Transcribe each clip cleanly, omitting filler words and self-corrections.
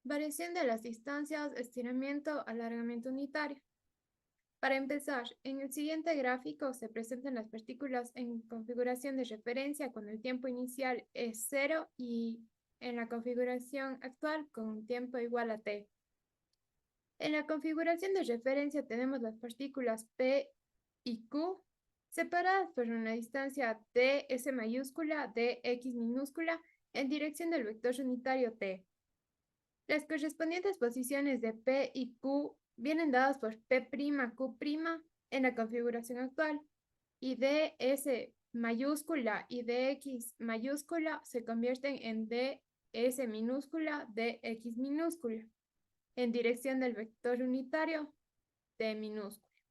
Variación de las distancias, estiramiento, alargamiento unitario. Para empezar, en el siguiente gráfico se presentan las partículas en configuración de referencia cuando el tiempo inicial es 0 y en la configuración actual con un tiempo igual a t. En la configuración de referencia tenemos las partículas P y Q separadas por una distancia ds mayúscula, dx minúscula en dirección del vector unitario t. Las correspondientes posiciones de P y Q vienen dadas por P', Q' en la configuración actual, y ds mayúscula y dx mayúscula se convierten en ds minúscula, dx minúscula, en dirección del vector unitario t minúscula.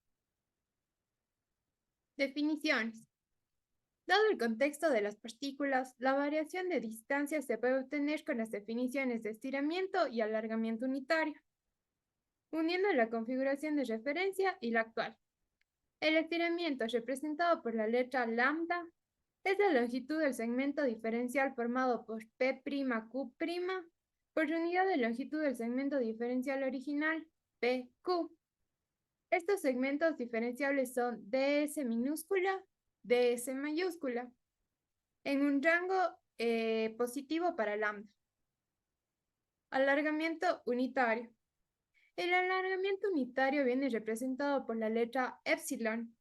Definiciones. Dado el contexto de las partículas, la variación de distancia se puede obtener con las definiciones de estiramiento y alargamiento unitario, uniendo la configuración de referencia y la actual. El estiramiento, representado por la letra lambda, es la longitud del segmento diferencial formado por P', Q', por unidad de longitud del segmento diferencial original, PQ. Estos segmentos diferenciables son ds minúscula, ds mayúscula, en un rango positivo para lambda. Alargamiento unitario. El alargamiento unitario viene representado por la letra epsilon.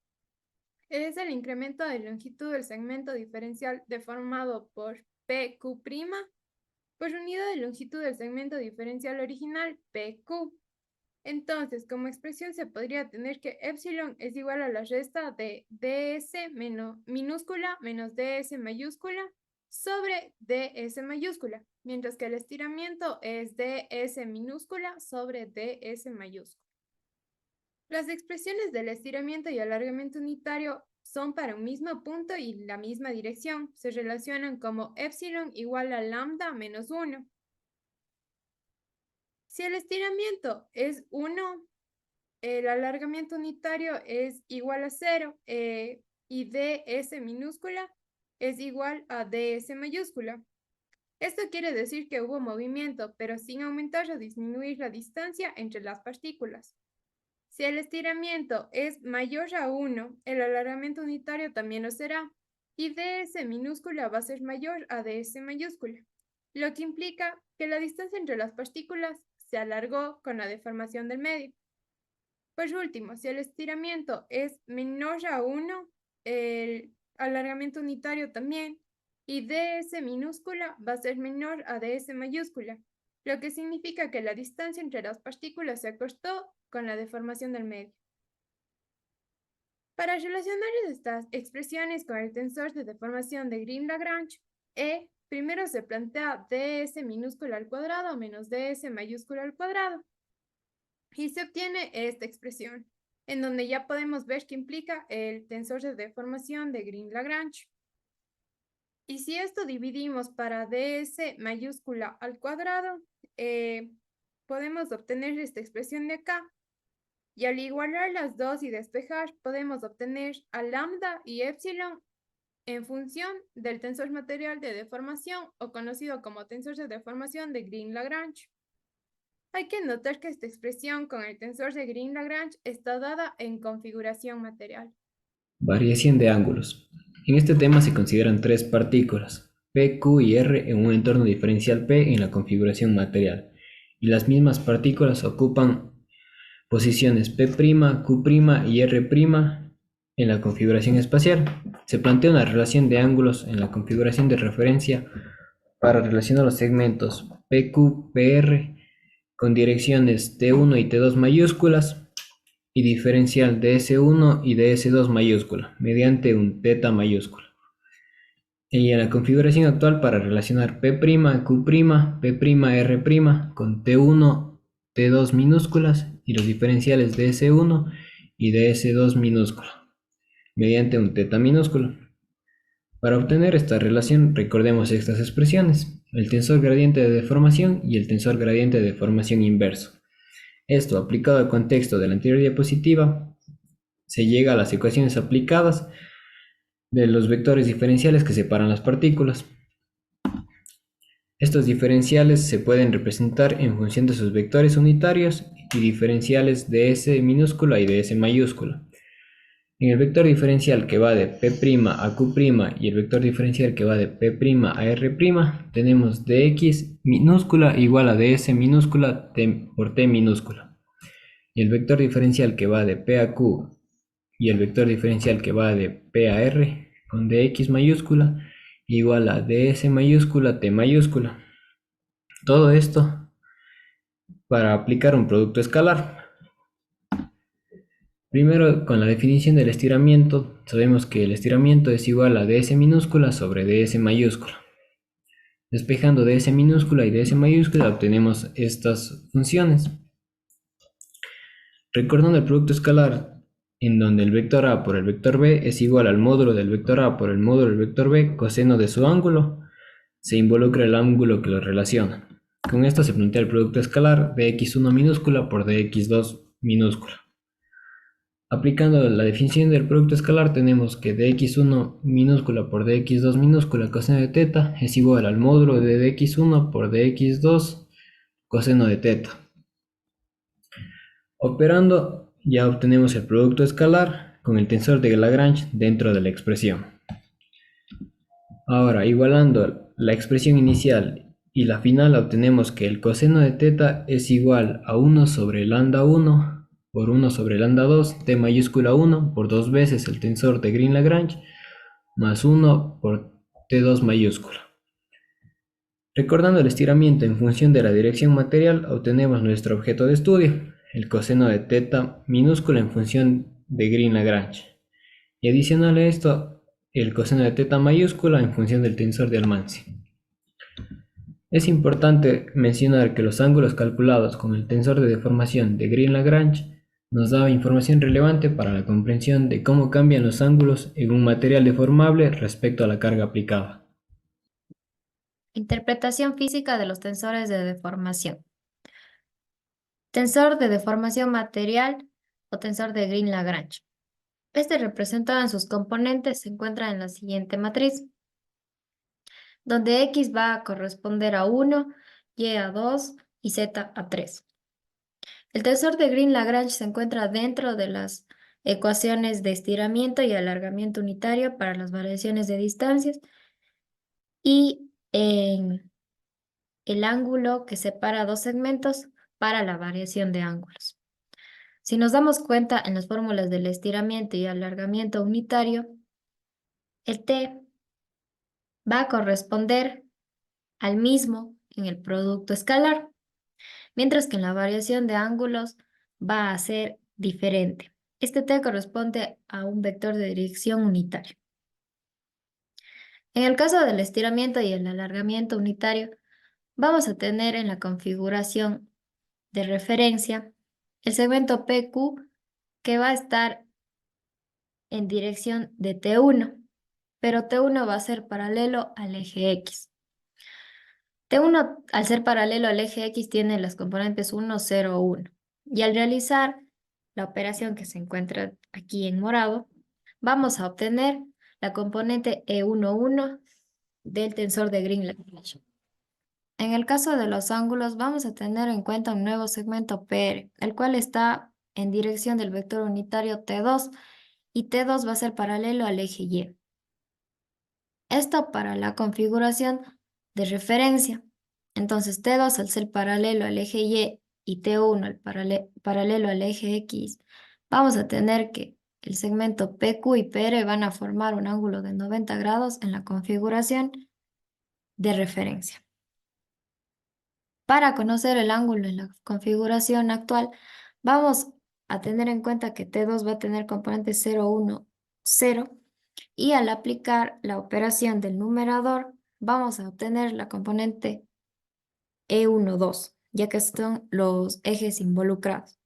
Es el incremento de longitud del segmento diferencial deformado por PQ', por unidad de longitud del segmento diferencial original, PQ. Entonces, como expresión se podría tener que epsilon es igual a la resta de ds minúscula menos ds mayúscula sobre ds mayúscula, mientras que el estiramiento es ds minúscula sobre ds mayúscula. Las expresiones del estiramiento y alargamiento unitario son para un mismo punto y la misma dirección. Se relacionan como epsilon igual a lambda menos 1. Si el estiramiento es 1, el alargamiento unitario es igual a 0 y ds minúscula es igual a ds mayúscula. Esto quiere decir que hubo movimiento, pero sin aumentar o disminuir la distancia entre las partículas. Si el estiramiento es mayor a 1, el alargamiento unitario también lo será, y ds minúscula va a ser mayor a ds mayúscula, lo que implica que la distancia entre las partículas se alargó con la deformación del medio. Por último, si el estiramiento es menor a 1, el alargamiento unitario también, y ds minúscula va a ser menor a ds mayúscula, lo que significa que la distancia entre las partículas se acortó con la deformación del medio. Para relacionar estas expresiones con el tensor de deformación de Green-Lagrange, primero se plantea ds minúscula al cuadrado menos ds mayúscula al cuadrado, y se obtiene esta expresión, en donde ya podemos ver qué implica el tensor de deformación de Green-Lagrange. Y si esto dividimos para ds mayúscula al cuadrado, podemos obtener esta expresión de acá. Y al igualar las dos y despejar, podemos obtener a lambda y epsilon en función del tensor material de deformación, o conocido como tensor de deformación de Green-Lagrange. Hay que notar que esta expresión con el tensor de Green-Lagrange está dada en configuración material. Variación de ángulos. En este tema se consideran tres partículas, P, Q y R en un entorno diferencial P en la configuración material, y las mismas partículas ocupan posiciones P', Q' y R' en la configuración espacial. Se plantea una relación de ángulos en la configuración de referencia para relacionar los segmentos PQ, PR con direcciones T1 y T2 mayúsculas y diferencial ds1 y ds2 mayúscula mediante un θ mayúscula. Y en la configuración actual para relacionar P', Q', P', R' con T1, T2 minúsculas y los diferenciales ds1 y ds2 minúscula mediante un θ minúsculo. Para obtener esta relación recordemos estas expresiones, el tensor gradiente de deformación y el tensor gradiente de deformación inverso. Esto, aplicado al contexto de la anterior diapositiva, se llega a las ecuaciones aplicadas de los vectores diferenciales que separan las partículas. Estos diferenciales se pueden representar en función de sus vectores unitarios y diferenciales de S minúscula y de S mayúscula. En el vector diferencial que va de P' a Q' y el vector diferencial que va de P' a R', tenemos dx minúscula igual a ds minúscula por t minúscula. Y el vector diferencial que va de P a Q y el vector diferencial que va de P a R con dx mayúscula igual a ds mayúscula t mayúscula. Todo esto para aplicar un producto escalar. Primero, con la definición del estiramiento, sabemos que el estiramiento es igual a ds minúscula sobre ds mayúscula. Despejando ds minúscula y ds mayúscula obtenemos estas funciones. Recordando el producto escalar, en donde el vector a por el vector b es igual al módulo del vector a por el módulo del vector b coseno de su ángulo, se involucra el ángulo que lo relaciona. Con esto se plantea el producto escalar de x1 minúscula por dx2 minúscula. Aplicando la definición del producto escalar tenemos que dx1 minúscula por dx2 minúscula coseno de teta es igual al módulo de dx1 por dx2 coseno de teta. Operando ya obtenemos el producto escalar con el tensor de Lagrange dentro de la expresión. Ahora, igualando la expresión inicial y la final, obtenemos que el coseno de teta es igual a 1 sobre lambda 1 por 1 sobre lambda 2, t mayúscula 1 por 2 veces el tensor de Green-Lagrange, más 1 por t2 mayúscula. Recordando el estiramiento en función de la dirección material, obtenemos nuestro objeto de estudio, el coseno de teta minúscula en función de Green-Lagrange. Y adicional a esto, el coseno de teta mayúscula en función del tensor de Almanzi. Es importante mencionar que los ángulos calculados con el tensor de deformación de Green-Lagrange nos da información relevante para la comprensión de cómo cambian los ángulos en un material deformable respecto a la carga aplicada. Interpretación física de los tensores de deformación. Tensor de deformación material o tensor de Green-Lagrange. Este representado en sus componentes se encuentra en la siguiente matriz, donde X va a corresponder a 1, Y a 2 y Z a 3. El tensor de Green-Lagrange se encuentra dentro de las ecuaciones de estiramiento y alargamiento unitario para las variaciones de distancias y en el ángulo que separa dos segmentos para la variación de ángulos. Si nos damos cuenta en las fórmulas del estiramiento y alargamiento unitario, el T va a corresponder al mismo en el producto escalar, mientras que en la variación de ángulos va a ser diferente. Este T corresponde a un vector de dirección unitario. En el caso del estiramiento y el alargamiento unitario, vamos a tener en la configuración de referencia el segmento PQ que va a estar en dirección de T1, pero T1 va a ser paralelo al eje X. T1, al ser paralelo al eje X, tiene las componentes 1, 0, 1. Y al realizar la operación que se encuentra aquí en morado, vamos a obtener la componente E11 del tensor de Green-Lagrange. En el caso de los ángulos, vamos a tener en cuenta un nuevo segmento PR, el cual está en dirección del vector unitario T2, y T2 va a ser paralelo al eje Y. Esto para la configuración de referencia. Entonces T2 al ser paralelo al eje y T1 al paralelo al eje X, vamos a tener que el segmento PQ y PR van a formar un ángulo de 90 grados en la configuración de referencia. Para conocer el ángulo en la configuración actual, vamos a tener en cuenta que T2 va a tener componentes 0, 1, 0, y al aplicar la operación del numerador, vamos a obtener la componente E1, 2, ya que son los ejes involucrados.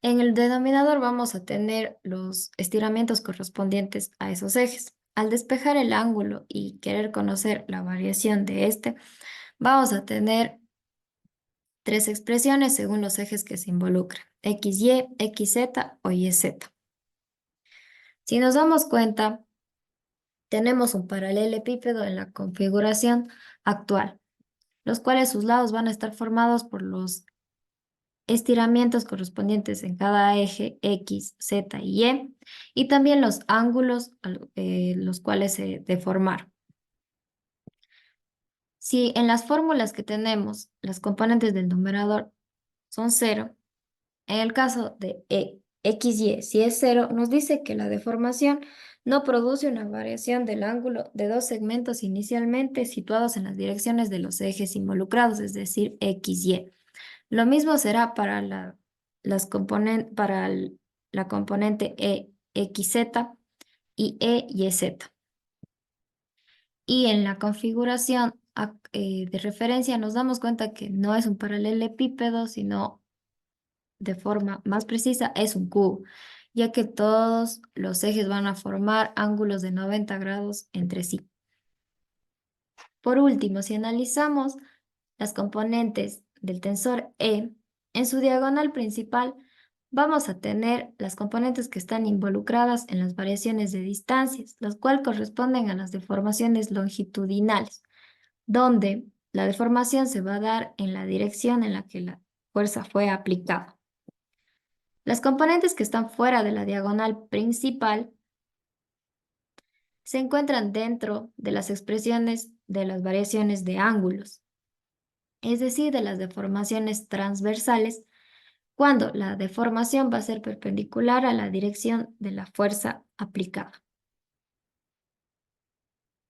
En el denominador vamos a tener los estiramientos correspondientes a esos ejes. Al despejar el ángulo y querer conocer la variación de este, vamos a tener tres expresiones según los ejes que se involucran: XY, XZ o YZ. Si nos damos cuenta, tenemos un paralelepípedo en la configuración actual, los cuales sus lados van a estar formados por los estiramientos correspondientes en cada eje X, Z y también los ángulos los cuales se deformaron. Si en las fórmulas que tenemos las componentes del numerador son 0, en el caso de XY, si es 0, nos dice que la deformación no produce una variación del ángulo de dos segmentos inicialmente situados en las direcciones de los ejes involucrados, es decir, XY. Lo mismo será para la componente EXZ y EYZ. Y en la configuración de referencia nos damos cuenta que no es un paralelepípedo, sino de forma más precisa es un cubo, ya que todos los ejes van a formar ángulos de 90 grados entre sí. Por último, si analizamos las componentes del tensor E, en su diagonal principal vamos a tener las componentes que están involucradas en las variaciones de distancias, las cuales corresponden a las deformaciones longitudinales, donde la deformación se va a dar en la dirección en la que la fuerza fue aplicada. Las componentes que están fuera de la diagonal principal se encuentran dentro de las expresiones de las variaciones de ángulos, es decir, de las deformaciones transversales, cuando la deformación va a ser perpendicular a la dirección de la fuerza aplicada.